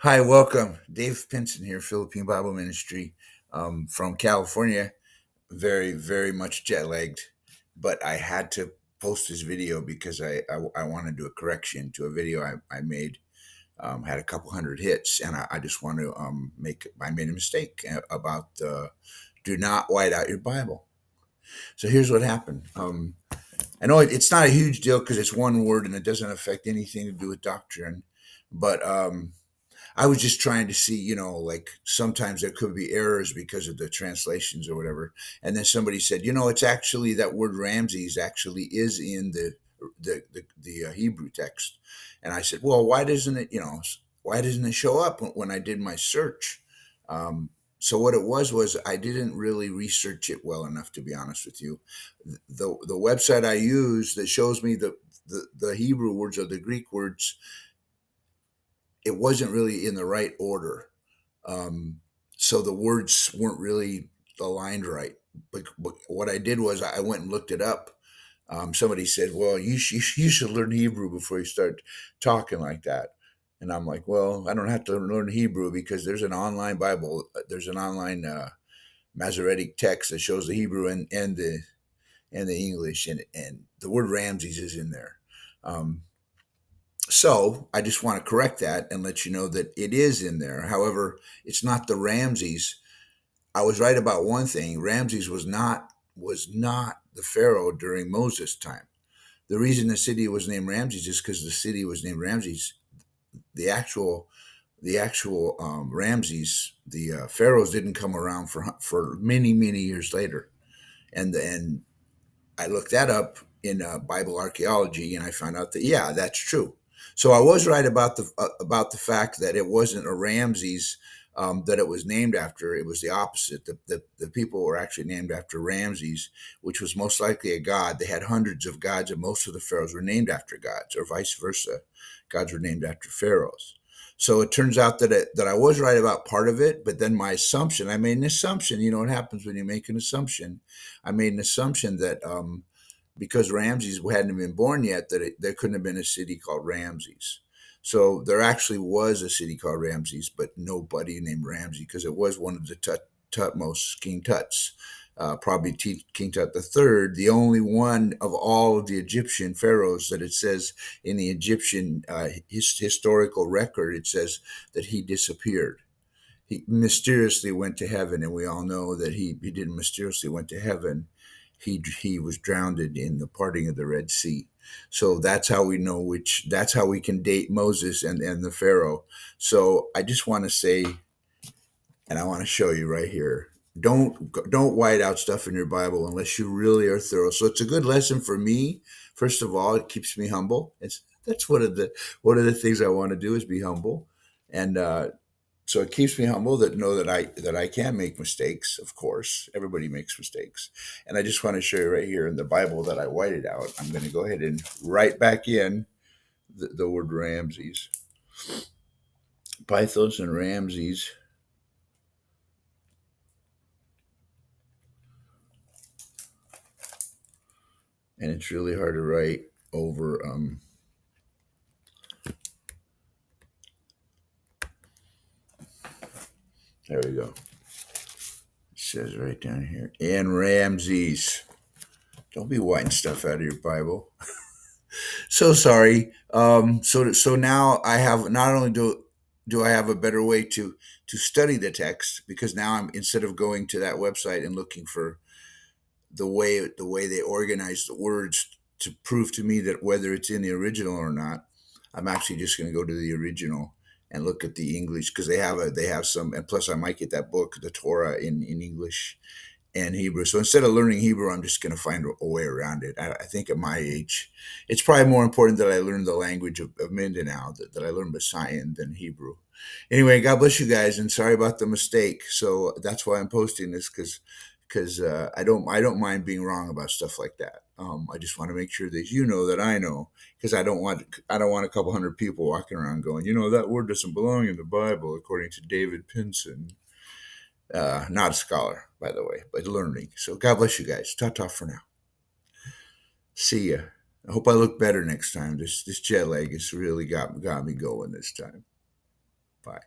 Hi, welcome. Dave Pinson here, Philippine Bible Ministry, from California. Very, very much jet lagged, but I had to post this video because I want to do a correction to a video I made. Had a couple hundred hits, and I just want to I made a mistake about do not white out your Bible. So here's what happened. I know it's not a huge deal because it's one word and it doesn't affect anything to do with doctrine, but I was just trying to see, like sometimes there could be errors because of the translations or whatever. And then somebody said, it's actually that word Ramses actually is in the Hebrew text. And I said, well, why doesn't it, why doesn't it show up when I did my search? Um, so what it was I didn't really research it well enough, to be honest with you. The website I use that shows me the Hebrew words or the Greek words, it wasn't really in the right order. Um, so the words weren't really aligned right. But what I did was I went and looked it up. Somebody said, "Well, you should learn Hebrew before you start talking like that." And I'm like, "Well, I don't have to learn Hebrew because there's an online Bible. There's an online Masoretic text that shows the Hebrew and the English, and the word Ramses is in there." Um, so I just want to correct that and let you know that it is in there. However, it's not the Ramses. I was right about one thing. Ramses was not the pharaoh during Moses' time. The reason the city was named Ramses is because the city was named Ramses. The actual Ramses, the pharaohs didn't come around for many years later. And I looked that up in Bible archaeology, and I found out that yeah, that's true. So I was right about the fact that it wasn't a Ramses that it was named after. It was the opposite. The people were actually named after Ramses, which was most likely a god. They had hundreds of gods, and most of the pharaohs were named after gods, or vice versa. Gods were named after pharaohs. So it turns out that I was right about part of it, but then my assumption, I made an assumption. You know what happens when you make an assumption? I made an assumption that because Ramses hadn't been born yet, that there couldn't have been a city called Ramses. So there actually was a city called Ramses, but nobody named Ramses because it was one of the Tutmos, King Tut's, probably King Tut the Third, the only one of all of the Egyptian pharaohs that it says in the Egyptian historical record. It says that he disappeared. He mysteriously went to heaven, and we all know that he didn't mysteriously went to heaven. He was drowned in the parting of the Red Sea. So that's how we know which. That's how we can date Moses and the Pharaoh. So I just want to say, and I want to show you right here. Don't white out stuff in your Bible unless you really are thorough. So it's a good lesson for me. First of all, it keeps me humble. That's one of the things I want to do is be humble, and so it keeps me humble that know that I can make mistakes. Of course, everybody makes mistakes, and I just want to show you right here in the Bible that I whited out. I'm going to go ahead and write back in the word Ramses, Pythos, and Ramses, and it's really hard to write over. There we go. It says right down here, and Ramses. Don't be whiting stuff out of your Bible. So sorry. So now I have not only do I have a better way to study the text because now I'm instead of going to that website and looking for the way they organize the words to prove to me that whether it's in the original or not, I'm actually just going to go to the original and look at the English because they have some, and plus I might get that book, the Torah, in English and Hebrew. So instead of learning Hebrew, I'm just going to find a way around it. I think at my age, it's probably more important that I learn the language of Mindanao, that I learn Visayan than Hebrew. Anyway, God bless you guys, and sorry about the mistake. So that's why I'm posting this because I don't mind being wrong about stuff like that. I just want to make sure that you know that I know because I don't want a couple hundred people walking around going, that word doesn't belong in the Bible according to David Pinson. Not a scholar, by the way, but learning. So God bless you guys. Ta ta for now. See ya. I hope I look better next time. This jet lag has really got me going this time. Bye.